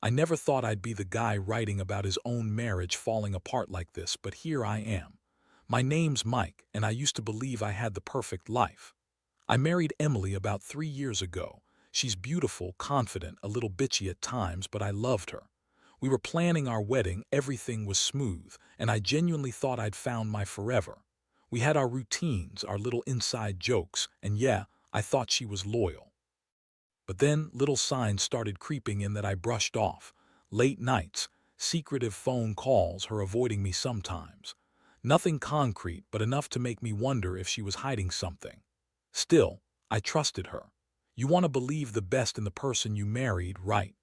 I never thought I'd be the guy writing about his own marriage falling apart like this, but here I am. My name's Mike, and I used to believe I had the perfect life. I married Emily about 3 years ago. She's beautiful, confident, a little bitchy at times, but I loved her. We were planning our wedding, everything was smooth, and I genuinely thought I'd found my forever. We had our routines, our little inside jokes, and yeah, I thought she was loyal. But then little signs started creeping in that I brushed off. Late nights, secretive phone calls, her avoiding me sometimes. Nothing concrete, but enough to make me wonder if she was hiding something. Still, I trusted her. You want to believe the best in the person you married, right?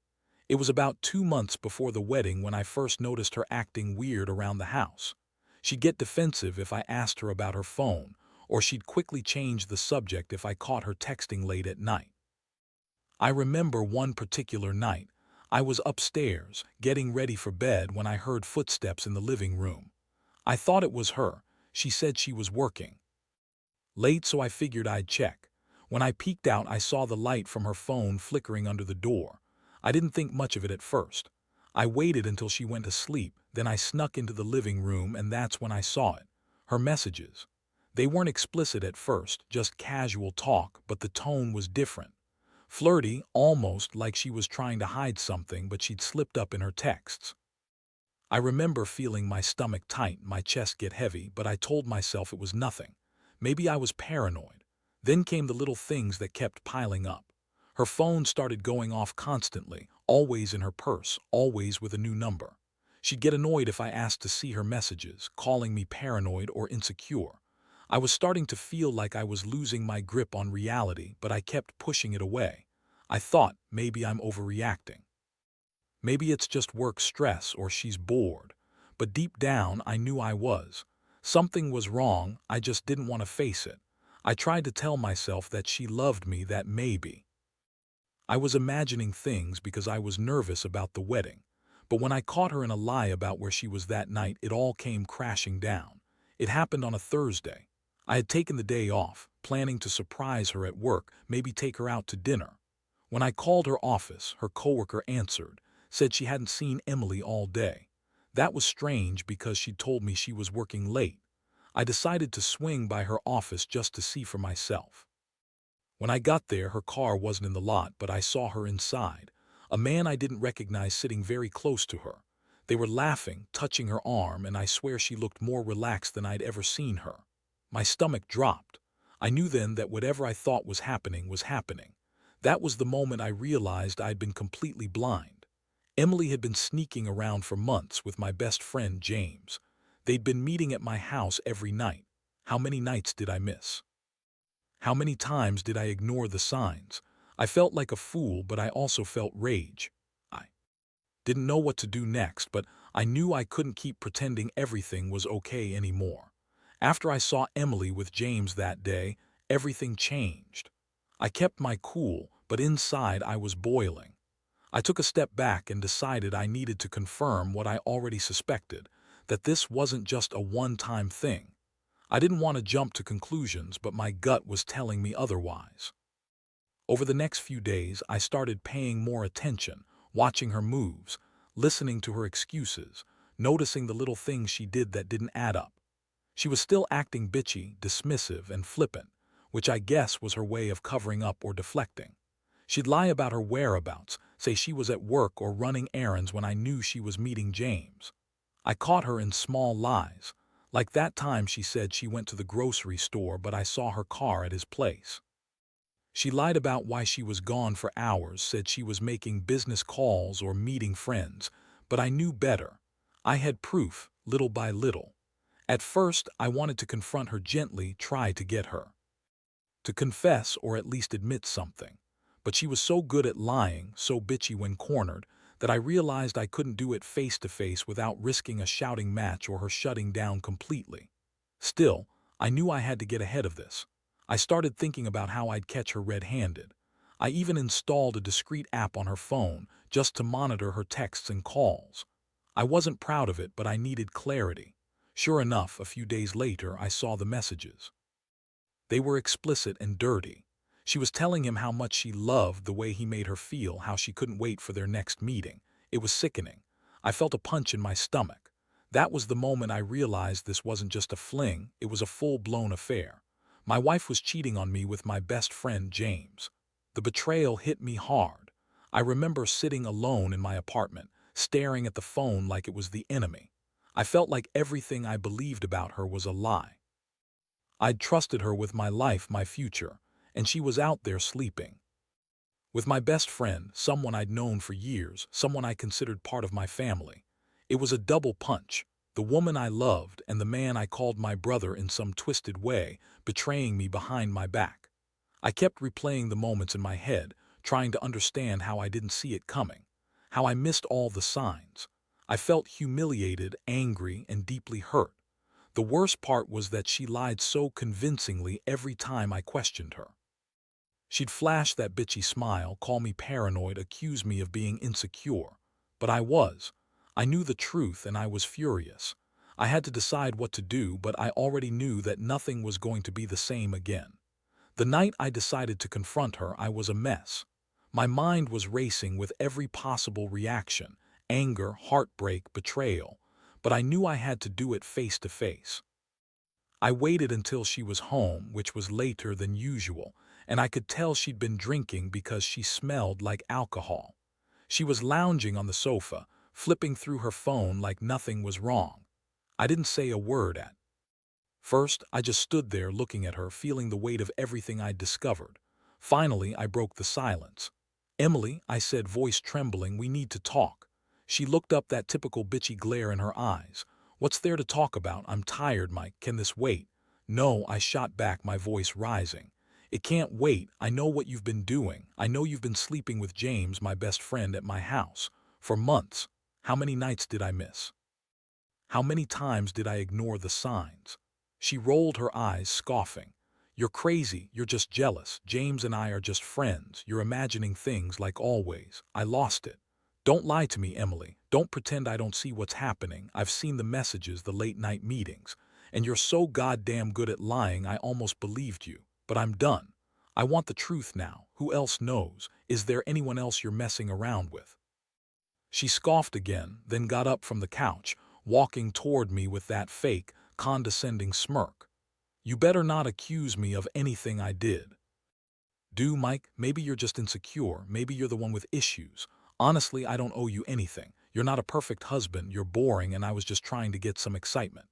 It was about 2 months before the wedding when I first noticed her acting weird around the house. She'd get defensive if I asked her about her phone, or she'd quickly change the subject if I caught her texting late at night. I remember one particular night. I was upstairs, getting ready for bed when I heard footsteps in the living room. I thought it was her. She said she was working late, so I figured I'd check. When I peeked out, I saw the light from her phone flickering under the door. I didn't think much of it at first. I waited until she went to sleep, then I snuck into the living room, and that's when I saw it. Her messages. They weren't explicit at first, just casual talk, but the tone was different. Flirty, almost like she was trying to hide something, but she'd slipped up in her texts. I remember feeling my stomach tight, my chest get heavy, but I told myself it was nothing. Maybe I was paranoid. Then came the little things that kept piling up. Her phone started going off constantly, always in her purse, always with a new number. She'd get annoyed if I asked to see her messages, calling me paranoid or insecure. I was starting to feel like I was losing my grip on reality, but I kept pushing it away. I thought maybe I'm overreacting. Maybe it's just work stress or she's bored. But deep down, I knew I was. Something was wrong, I just didn't want to face it. I tried to tell myself that she loved me, that maybe. I was imagining things because I was nervous about the wedding. But when I caught her in a lie about where she was that night, it all came crashing down. It happened on a Thursday. I had taken the day off, planning to surprise her at work, maybe take her out to dinner. When I called her office, her coworker answered, said she hadn't seen Emily all day. That was strange because she'd told me she was working late. I decided to swing by her office just to see for myself. When I got there, her car wasn't in the lot, but I saw her inside. A man I didn't recognize sitting very close to her. They were laughing, touching her arm, and I swear she looked more relaxed than I'd ever seen her. My stomach dropped. I knew then that whatever I thought was happening was happening. That was the moment I realized I'd been completely blind. Emily had been sneaking around for months with my best friend James. They'd been meeting at my house every night. How many nights did I miss? How many times did I ignore the signs? I felt like a fool, but I also felt rage. I didn't know what to do next, but I knew I couldn't keep pretending everything was okay anymore. After I saw Emily with James that day, everything changed. I kept my cool, but inside I was boiling. I took a step back and decided I needed to confirm what I already suspected, that this wasn't just a one-time thing. I didn't want to jump to conclusions, but my gut was telling me otherwise. Over the next few days, I started paying more attention, watching her moves, listening to her excuses, noticing the little things she did that didn't add up. She was still acting bitchy, dismissive, and flippant, which I guess was her way of covering up or deflecting. She'd lie about her whereabouts, say she was at work or running errands when I knew she was meeting James. I caught her in small lies, like that time she said she went to the grocery store but I saw her car at his place. She lied about why she was gone for hours, said she was making business calls or meeting friends, but I knew better. I had proof, little by little. At first, I wanted to confront her gently, try to get her to confess or at least admit something. But she was so good at lying, so bitchy when cornered, that I realized I couldn't do it face to face without risking a shouting match or her shutting down completely. Still, I knew I had to get ahead of this. I started thinking about how I'd catch her red-handed. I even installed a discreet app on her phone just to monitor her texts and calls. I wasn't proud of it, but I needed clarity. Sure enough, a few days later, I saw the messages. They were explicit and dirty. She was telling him how much she loved the way he made her feel, how she couldn't wait for their next meeting. It was sickening. I felt a punch in my stomach. That was the moment I realized this wasn't just a fling, it was a full-blown affair. My wife was cheating on me with my best friend, James. The betrayal hit me hard. I remember sitting alone in my apartment, staring at the phone like it was the enemy. I felt like everything I believed about her was a lie. I'd trusted her with my life, my future, and she was out there sleeping with my best friend, someone I'd known for years, someone I considered part of my family. It was a double punch. The woman I loved and the man I called my brother in some twisted way, betraying me behind my back. I kept replaying the moments in my head, trying to understand how I didn't see it coming, how I missed all the signs. I felt humiliated, angry, and deeply hurt. The worst part was that she lied so convincingly every time I questioned her. She'd flash that bitchy smile, call me paranoid, accuse me of being insecure. But I was. I knew the truth and I was furious. I had to decide what to do, but I already knew that nothing was going to be the same again. The night I decided to confront her, I was a mess. My mind was racing with every possible reaction: anger, heartbreak, betrayal. But I knew I had to do it face to face. I waited until she was home, which was later than usual, and I could tell she'd been drinking because she smelled like alcohol. She was lounging on the sofa, flipping through her phone like nothing was wrong. I didn't say a word at first. I just stood there looking at her, feeling the weight of everything I'd discovered. Finally, I broke the silence. "Emily," I said, voice trembling, "we need to talk." She looked up, that typical bitchy glare in her eyes. "What's there to talk about? I'm tired, Mike. Can this wait?" "No," I shot back, my voice rising. "It can't wait. I know what you've been doing. I know you've been sleeping with James, my best friend, at my house. For months. How many nights did I miss? How many times did I ignore the signs?" She rolled her eyes, scoffing. "You're crazy. You're just jealous. James and I are just friends. You're imagining things like always." I lost it. "Don't lie to me, Emily. Don't pretend I don't see what's happening. I've seen the messages, the late-night meetings. And you're so goddamn good at lying, I almost believed you. But I'm done. I want the truth now. Who else knows? Is there anyone else you're messing around with?" She scoffed again, then got up from the couch, walking toward me with that fake, condescending smirk. "You better not accuse me of anything I did. Do, Mike? Maybe you're just insecure. Maybe you're the one with issues. Honestly, I don't owe you anything. You're not a perfect husband. You're boring, and I was just trying to get some excitement."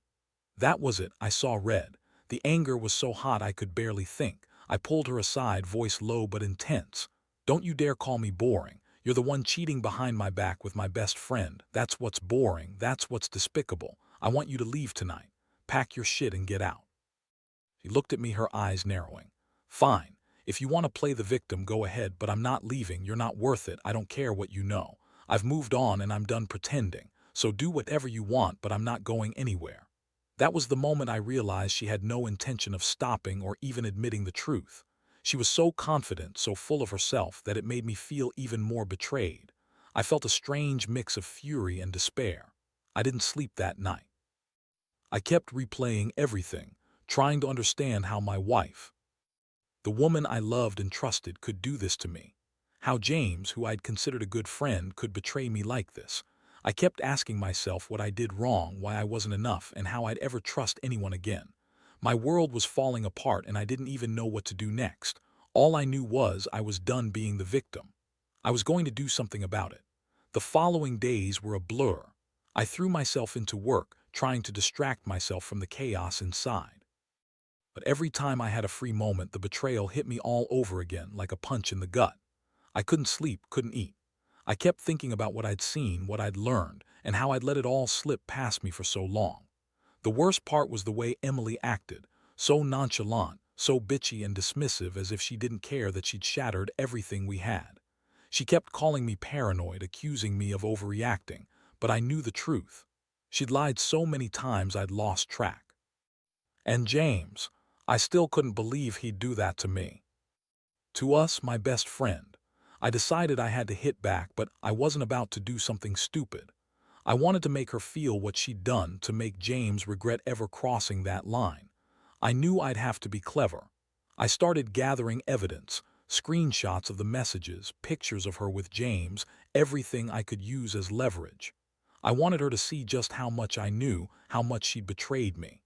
That was it. I saw red. The anger was so hot I could barely think. I pulled her aside, voice low but intense. "Don't you dare call me boring. You're the one cheating behind my back with my best friend. That's what's boring. That's what's despicable. I want you to leave tonight. Pack your shit and get out." She looked at me, her eyes narrowing. "Fine. If you want to play the victim, go ahead, but I'm not leaving. You're not worth it. I don't care what you know. I've moved on and I'm done pretending. So do whatever you want, but I'm not going anywhere." That was the moment I realized she had no intention of stopping or even admitting the truth. She was so confident, so full of herself, that it made me feel even more betrayed. I felt a strange mix of fury and despair. I didn't sleep that night. I kept replaying everything, trying to understand how my wife, the woman I loved and trusted, could do this to me. How James, who I'd considered a good friend, could betray me like this. I kept asking myself what I did wrong, why I wasn't enough, and how I'd ever trust anyone again. My world was falling apart and I didn't even know what to do next. All I knew was I was done being the victim. I was going to do something about it. The following days were a blur. I threw myself into work, trying to distract myself from the chaos inside. But every time I had a free moment, the betrayal hit me all over again, like a punch in the gut. I couldn't sleep, couldn't eat. I kept thinking about what I'd seen, what I'd learned, and how I'd let it all slip past me for so long. The worst part was the way Emily acted, so nonchalant, so bitchy and dismissive, as if she didn't care that she'd shattered everything we had. She kept calling me paranoid, accusing me of overreacting, but I knew the truth. She'd lied so many times I'd lost track. And James, I still couldn't believe he'd do that to me. To us, my best friend. I decided I had to hit back, but I wasn't about to do something stupid. I wanted to make her feel what she'd done, to make James regret ever crossing that line. I knew I'd have to be clever. I started gathering evidence, Screenshots of the messages, pictures of her with James, everything I could use as leverage. I wanted her to see just how much I knew, how much she'd betrayed me.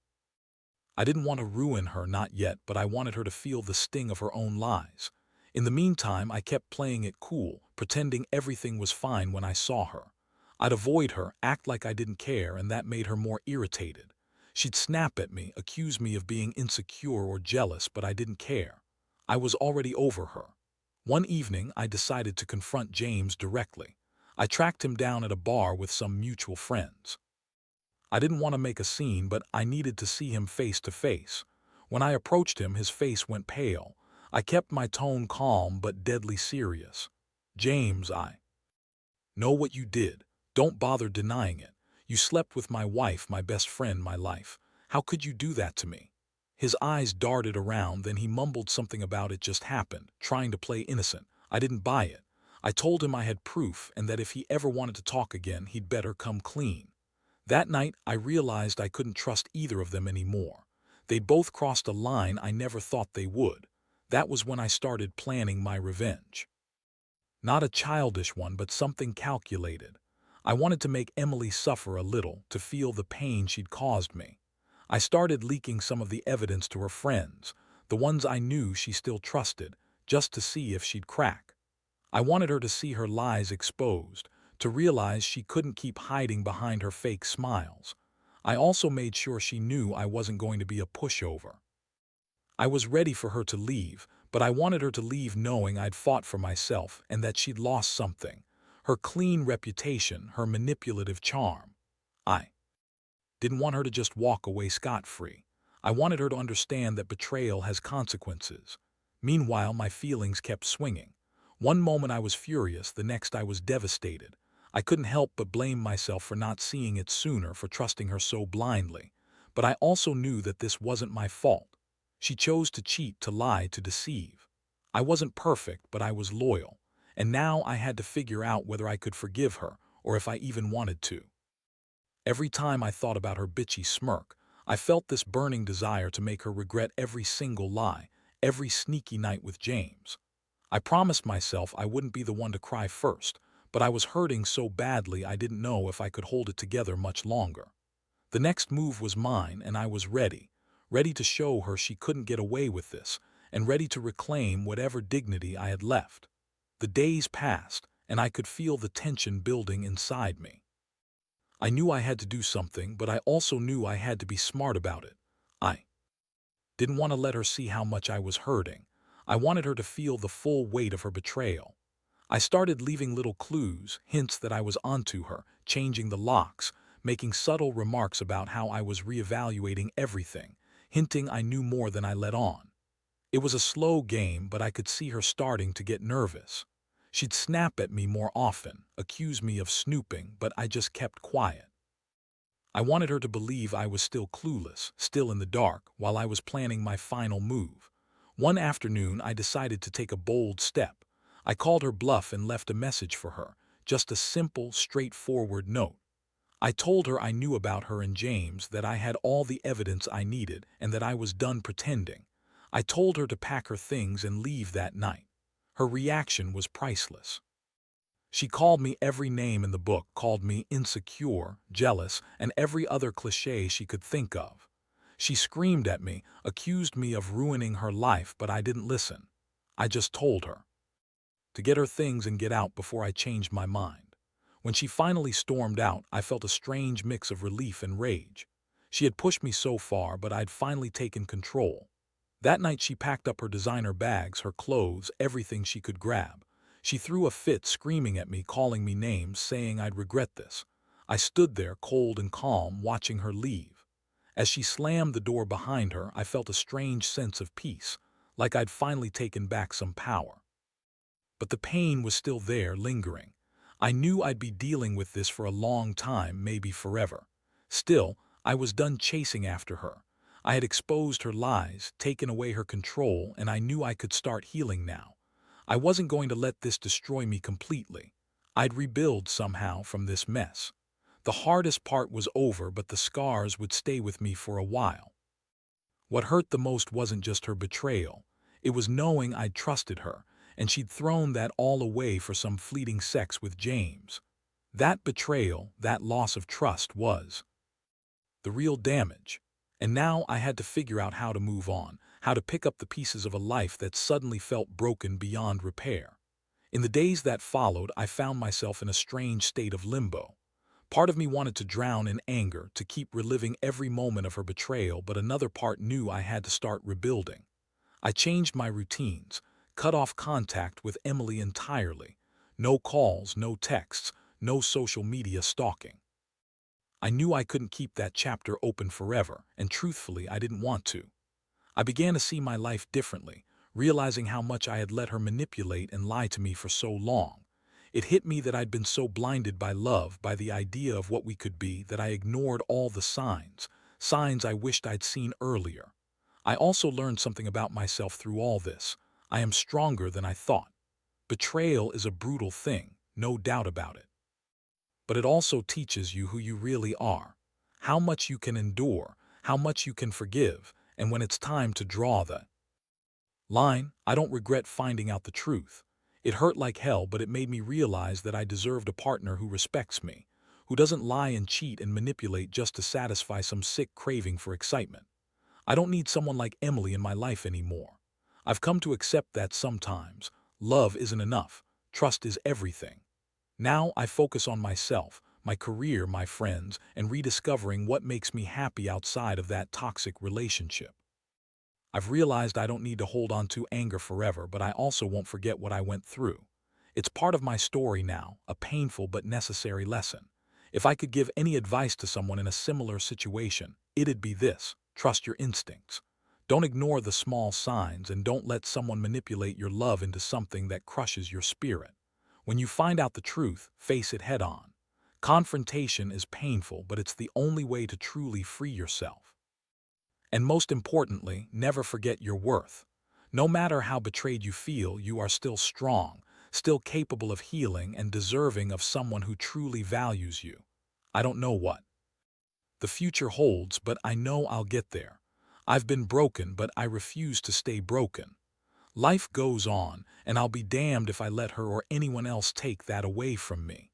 I didn't want to ruin her, not yet, but I wanted her to feel the sting of her own lies. In the meantime, I kept playing it cool, pretending everything was fine when I saw her. I'd avoid her, act like I didn't care, and that made her more irritated. She'd snap at me, accuse me of being insecure or jealous, but I didn't care. I was already over her. One evening, I decided to confront James directly. I tracked him down at a bar with some mutual friends. I didn't want to make a scene, but I needed to see him face to face. When I approached him, his face went pale. I kept my tone calm but deadly serious. "James, I know what you did. Don't bother denying it. You slept with my wife, my best friend, my life. How could you do that to me?" His eyes darted around, then he mumbled something about "it just happened," trying to play innocent. I didn't buy it. I told him I had proof and that if he ever wanted to talk again, he'd better come clean. That night, I realized I couldn't trust either of them anymore. They both crossed a line I never thought they would. That was when I started planning my revenge. Not a childish one, but something calculated. I wanted to make Emily suffer a little, to feel the pain she'd caused me. I started leaking some of the evidence to her friends, the ones I knew she still trusted, just to see if she'd crack. I wanted her to see her lies exposed, to realize she couldn't keep hiding behind her fake smiles. I also made sure she knew I wasn't going to be a pushover. I was ready for her to leave, but I wanted her to leave knowing I'd fought for myself and that she'd lost something: her clean reputation, her manipulative charm. I didn't want her to just walk away scot-free. I wanted her to understand that betrayal has consequences. Meanwhile, my feelings kept swinging. One moment I was furious, the next I was devastated. I couldn't help but blame myself for not seeing it sooner, for trusting her so blindly. But I also knew that this wasn't my fault. She chose to cheat, to lie, to deceive. I wasn't perfect, but I was loyal. And now I had to figure out whether I could forgive her, or if I even wanted to. Every time I thought about her bitchy smirk, I felt this burning desire to make her regret every single lie, every sneaky night with James. I promised myself I wouldn't be the one to cry first, but I was hurting so badly I didn't know if I could hold it together much longer. The next move was mine, and I was ready. Ready to show her she couldn't get away with this, and ready to reclaim whatever dignity I had left. The days passed, and I could feel the tension building inside me. I knew I had to do something, but I also knew I had to be smart about it. I didn't want to let her see how much I was hurting. I wanted her to feel the full weight of her betrayal. I started leaving little clues, hints that I was onto her, changing the locks, making subtle remarks about how I was reevaluating everything, hinting I knew more than I let on. It was a slow game, but I could see her starting to get nervous. She'd snap at me more often, accuse me of snooping, but I just kept quiet. I wanted her to believe I was still clueless, still in the dark, while I was planning my final move. One afternoon, I decided to take a bold step. I called her bluff and left a message for her, just a simple, straightforward note. I told her I knew about her and James, that I had all the evidence I needed, and that I was done pretending. I told her to pack her things and leave that night. Her reaction was priceless. She called me every name in the book, called me insecure, jealous, and every other cliché she could think of. She screamed at me, accused me of ruining her life, but I didn't listen. I just told her to get her things and get out before I changed my mind. When she finally stormed out, I felt a strange mix of relief and rage. She had pushed me so far, but I'd finally taken control. That night she packed up her designer bags, her clothes, everything she could grab. She threw a fit, screaming at me, calling me names, saying I'd regret this. I stood there, cold and calm, watching her leave. As she slammed the door behind her, I felt a strange sense of peace, like I'd finally taken back some power. But the pain was still there, lingering. I knew I'd be dealing with this for a long time, maybe forever. Still, I was done chasing after her. I had exposed her lies, taken away her control, and I knew I could start healing now. I wasn't going to let this destroy me completely. I'd rebuild somehow from this mess. The hardest part was over, but the scars would stay with me for a while. What hurt the most wasn't just her betrayal. It was knowing I'd trusted her, and she'd thrown that all away for some fleeting sex with James. That betrayal, that loss of trust was the real damage. And now I had to figure out how to move on, how to pick up the pieces of a life that suddenly felt broken beyond repair. In the days that followed, I found myself in a strange state of limbo. Part of me wanted to drown in anger, to keep reliving every moment of her betrayal, but another part knew I had to start rebuilding. I changed my routines, cut off contact with Emily entirely. No calls, no texts, no social media stalking. I knew I couldn't keep that chapter open forever, and truthfully, I didn't want to. I began to see my life differently, realizing how much I had let her manipulate and lie to me for so long. It hit me that I'd been so blinded by love, by the idea of what we could be, that I ignored all the signs I wished I'd seen earlier. I also learned something about myself through all this. I am stronger than I thought. Betrayal is a brutal thing, no doubt about it. But it also teaches you who you really are, how much you can endure, how much you can forgive, and when it's time to draw the line. I don't regret finding out the truth. It hurt like hell, but it made me realize that I deserved a partner who respects me, who doesn't lie and cheat and manipulate just to satisfy some sick craving for excitement. I don't need someone like Emily in my life anymore. I've come to accept that sometimes love isn't enough, trust is everything. Now I focus on myself, my career, my friends, and rediscovering what makes me happy outside of that toxic relationship. I've realized I don't need to hold on to anger forever, but I also won't forget what I went through. It's part of my story now, a painful but necessary lesson. If I could give any advice to someone in a similar situation, it'd be this: trust your instincts. Don't ignore the small signs, and don't let someone manipulate your love into something that crushes your spirit. When you find out the truth, face it head on. Confrontation is painful, but it's the only way to truly free yourself. And most importantly, never forget your worth. No matter how betrayed you feel, you are still strong, still capable of healing, and deserving of someone who truly values you. I don't know what the future holds, but I know I'll get there. I've been broken, but I refuse to stay broken. Life goes on, and I'll be damned if I let her or anyone else take that away from me.